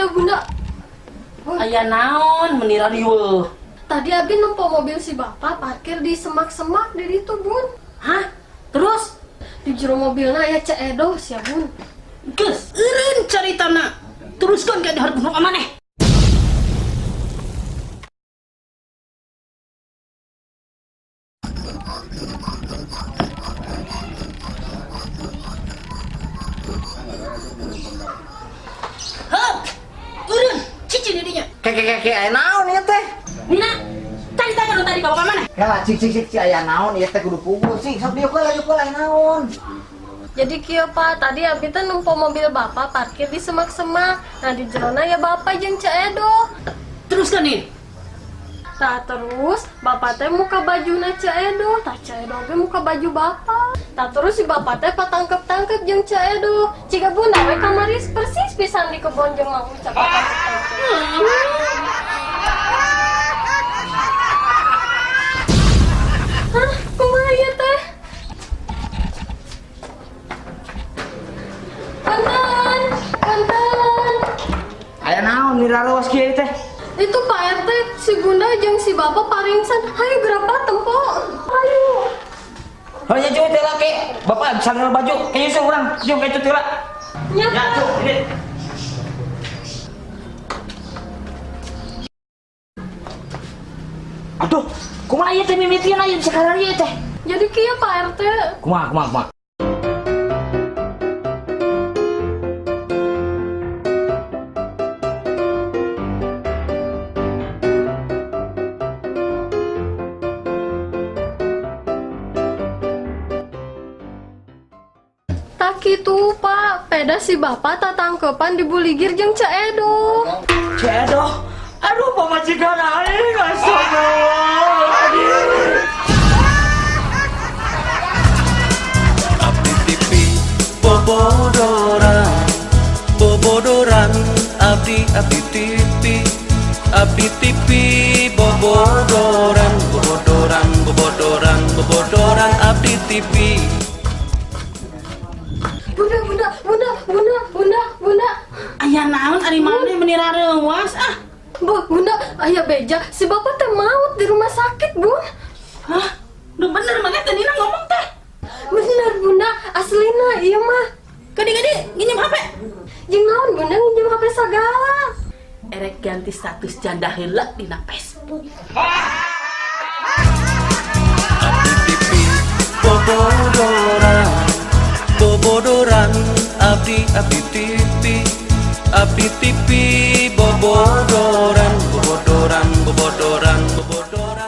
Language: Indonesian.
aja bunda. Aya naon menira riweuh. Tadi abi nempo mobil si bapak parkir di semak-semak di itu bun. Hah? Terus? Di jero mobilnya aya Cee Edo sia bun. Geus eureun caritana. Teruskan ke hareup nu maneh. Heup. Eureun cicing didinya. Keke aya naon ieu teh? Nina, cari tanya lu tadi ka bapak maneh. Ya cik aya naon ieu teh kudu puguh sih. Sok dieu heula aya naon. Jadi kieu Pak, tadi abi teh nempo mobil bapak parkir di semak-semak. Nah di jerona ya bapak jeung Cee Edo. Teruskan nih. Tah terus bapak teh muka bajuna Cee Edo, tah Cee Edo ge muka baju bapak. Tah terus si bapak teh patangkep-tangkep jeung Cee Edo. Ciga bunda we kamari persis pisan di kebon jeung Mang Ucap patangkep-tangkep. Hah, kumaha ieu teh? Punten. Aya naon niraros kieu teh? Itu Pak RT, si bunda jeung si bapak paringsan. Hayu berapa tempo? Hayu. Hanya cuy teh laki. Bapak sambil baju. Kayu sih urang. Jom ka itu teh lah. Nya. Ya cuy, ini. Aduh, kumaha ieu teh mimitian aya sekarang ieu teh? Jadi kieu Pak RT. Kumaha. Tak gitu Pak, peda si bapak tatangkepan di Buligir jeung Cee Edo. Cee Edo. Aduh, pamajikan aing astagfirullah. Abdi TV bobodoran Abdi TV bobodoran Abdi TV. Bunda. Aya naon ari maneh menira reuwas ah. Bunda, aya beja, si bapak teh maut di rumah sakit, Bun. Hah? Duh bener maneh teh Nina ngomong teh. Bener, Bunda, aslina iya mah. Gede nginjem HP. Jeung naon Bunda nginjem HP sagala. Erek ganti status janda heula dina Facebook. Abdi TV bobodoran Abdi TV bobodoran